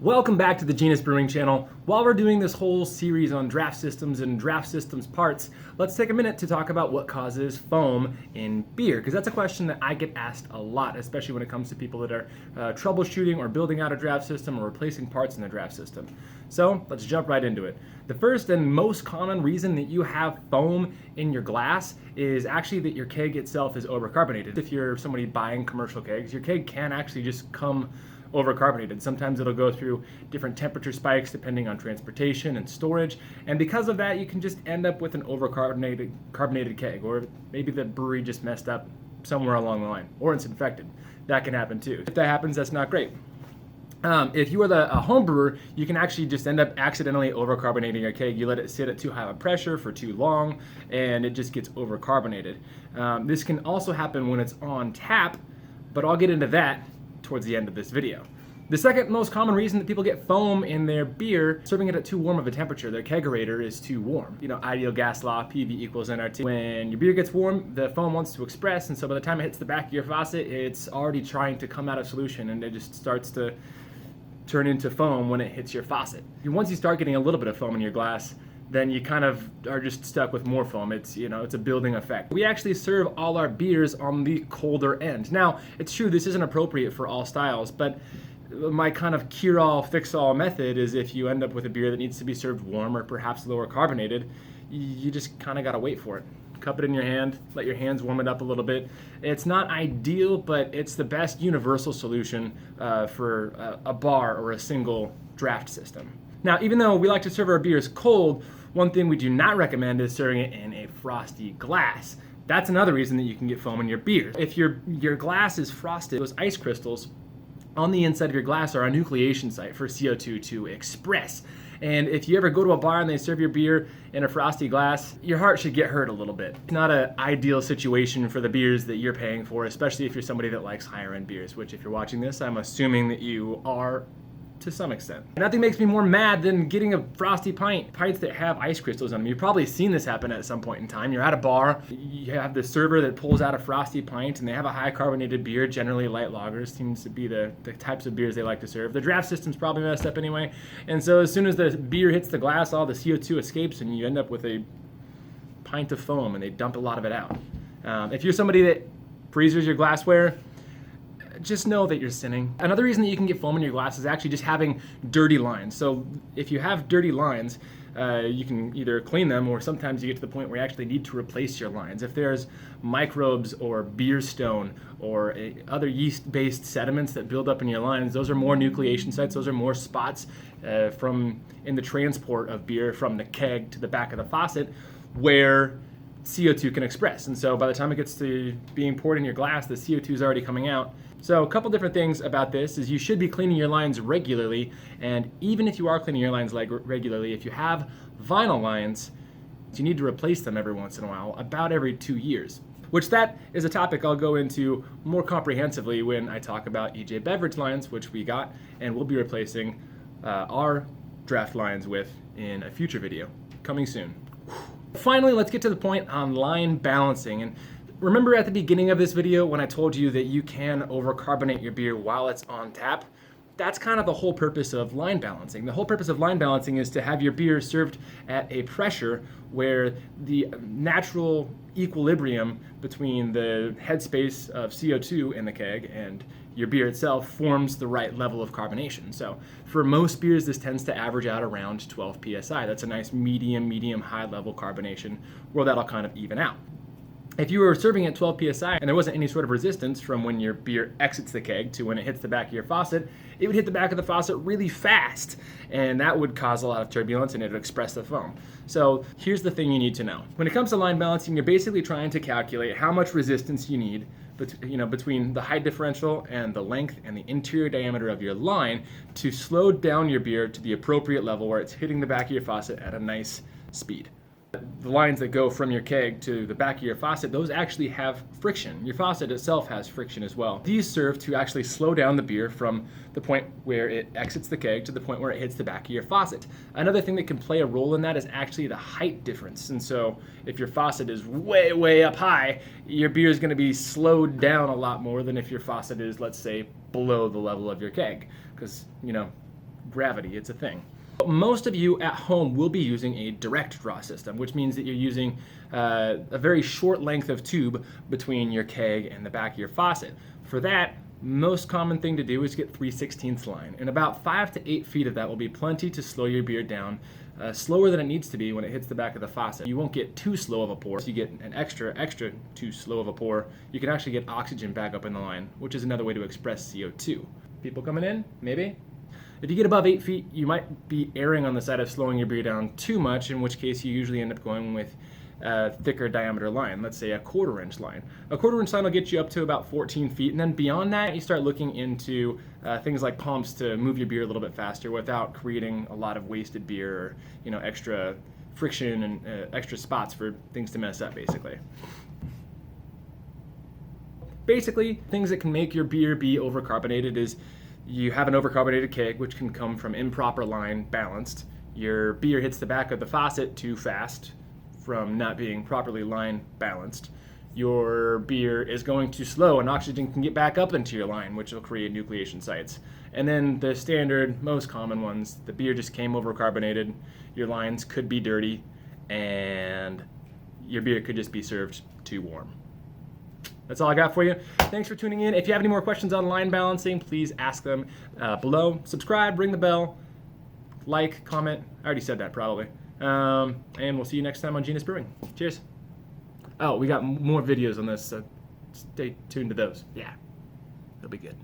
Welcome back to the Genus Brewing channel. While we're doing this whole series on draft systems and draft systems parts, let's take a minute to talk about what causes foam in beer, because that's a question that I get asked a lot, especially when it comes to people that are troubleshooting or building out a draft system or replacing parts in the draft system. So let's jump right into it. The first and most common reason that you have foam in your glass is actually that your keg itself is overcarbonated. If you're somebody buying commercial kegs, your keg can actually just come overcarbonated. Sometimes it'll go through different temperature spikes depending on transportation and storage, and because of that you can just end up with an carbonated keg, or maybe the brewery just messed up somewhere along the line, or it's infected. That can happen too. If that happens, that's not great. If you are a home brewer, you can actually just end up accidentally overcarbonating your keg. You let it sit at too high of a pressure for too long and it just gets overcarbonated. This can also happen when it's on tap, but I'll get into that towards the end of this video. The second most common reason that people get foam in their beer, serving it at too warm of a temperature. Their Kegerator is too warm. You know, ideal gas law, PV equals nRT. When your beer gets warm, the foam wants to express, and so by the time it hits the back of your faucet, it's already trying to come out of solution, and it just starts to turn into foam when it hits your faucet. Once you start getting a little bit of foam in your glass, then you kind of are just stuck with more foam. It's a building effect. We actually serve all our beers on the colder end. Now, it's true this isn't appropriate for all styles, but my kind of cure-all, fix-all method is if you end up with a beer that needs to be served warm or perhaps lower carbonated, you just kind of gotta wait for it. Cup it in your hand, let your hands warm it up a little bit. It's not ideal, but it's the best universal solution for a bar or a single draft system. Now, even though we like to serve our beers cold, one thing we do not recommend is serving it in a frosty glass. That's another reason that you can get foam in your beer. If your glass is frosted, those ice crystals on the inside of your glass are a nucleation site for CO2 to express. And if you ever go to a bar and they serve your beer in a frosty glass, your heart should get hurt a little bit. It's not an ideal situation for the beers that you're paying for, especially if you're somebody that likes higher end beers, which if you're watching this, I'm assuming that you are to some extent. Nothing makes me more mad than getting a frosty pints that have ice crystals on them. You've probably seen this happen at some point in time. You're at a bar, you have the server that pulls out a frosty pint, and they have a high carbonated beer, generally light lagers, seems to be the types of beers they like to serve. The draft system's probably messed up anyway, and so as soon as the beer hits the glass, all the CO2 escapes and you end up with a pint of foam, and they dump a lot of it out. If you're somebody that freezers your glassware, just know that you're sinning. Another reason that you can get foam in your glass is actually just having dirty lines. So if you have dirty lines, you can either clean them, or sometimes you get to the point where you actually need to replace your lines. If there's microbes or beer stone or other yeast-based sediments that build up in your lines, those are more nucleation sites. Those are more spots in the transport of beer from the keg to the back of the faucet where CO2 can express. And so by the time it gets to being poured in your glass, the CO2 is already coming out. So a couple different things about this is you should be cleaning your lines regularly, and even if you are cleaning your lines regularly, if you have vinyl lines, you need to replace them every once in a while, about every 2 years. Which that is a topic I'll go into more comprehensively when I talk about EJ Beverage lines, which we got and we'll be replacing our draft lines with in a future video coming soon. Finally, let's get to the point on line balancing. And remember at the beginning of this video when I told you that you can overcarbonate your beer while it's on tap? That's kind of the whole purpose of line balancing. The whole purpose of line balancing is to have your beer served at a pressure where the natural equilibrium between the headspace of CO2 in the keg and your beer itself forms the right level of carbonation. So for most beers, this tends to average out around 12 psi. That's a nice medium high level carbonation where that'll kind of even out. If you were serving at 12 psi and there wasn't any sort of resistance from when your beer exits the keg to when it hits the back of your faucet, it would hit the back of the faucet really fast, and that would cause a lot of turbulence and it would express the foam. So here's the thing you need to know. When it comes to line balancing, you're basically trying to calculate how much resistance you need between the height differential and the length and the interior diameter of your line to slow down your beer to the appropriate level where it's hitting the back of your faucet at a nice speed. The lines that go from your keg to the back of your faucet, those actually have friction. Your faucet itself has friction as well. These serve to actually slow down the beer from the point where it exits the keg to the point where it hits the back of your faucet. Another thing that can play a role in that is actually the height difference. And so if your faucet is way up high, your beer is going to be slowed down a lot more than if your faucet is, let's say, below the level of your keg. Because, gravity, it's a thing. Most of you at home will be using a direct draw system, which means that you're using a very short length of tube between your keg and the back of your faucet. For that, most common thing to do is get 3/16 line, and about 5 to 8 feet of that will be plenty to slow your beer down, slower than it needs to be when it hits the back of the faucet. You won't get too slow of a pour, so you get an extra too slow of a pour. You can actually get oxygen back up in the line, which is another way to express CO2. People coming in? Maybe? If you get above 8 feet, you might be erring on the side of slowing your beer down too much, in which case you usually end up going with a thicker diameter line, let's say a 1/4 inch line. A 1/4 inch line will get you up to about 14 feet, and then beyond that, you start looking into things like pumps to move your beer a little bit faster without creating a lot of wasted beer or, extra friction and extra spots for things to mess up, basically. Basically, things that can make your beer be overcarbonated is you have an overcarbonated keg, which can come from improper line balanced. Your beer hits the back of the faucet too fast from not being properly line balanced. Your beer is going too slow and oxygen can get back up into your line, which will create nucleation sites. And then the standard, most common ones, the beer just came overcarbonated, your lines could be dirty, and your beer could just be served too warm. That's all I got for you. Thanks for tuning in. If you have any more questions on line balancing, please ask them below. Subscribe, ring the bell, like, comment. I already said that probably. And we'll see you next time on Genus Brewing. Cheers. Oh, we got more videos on this, so stay tuned to those. Yeah, it'll be good.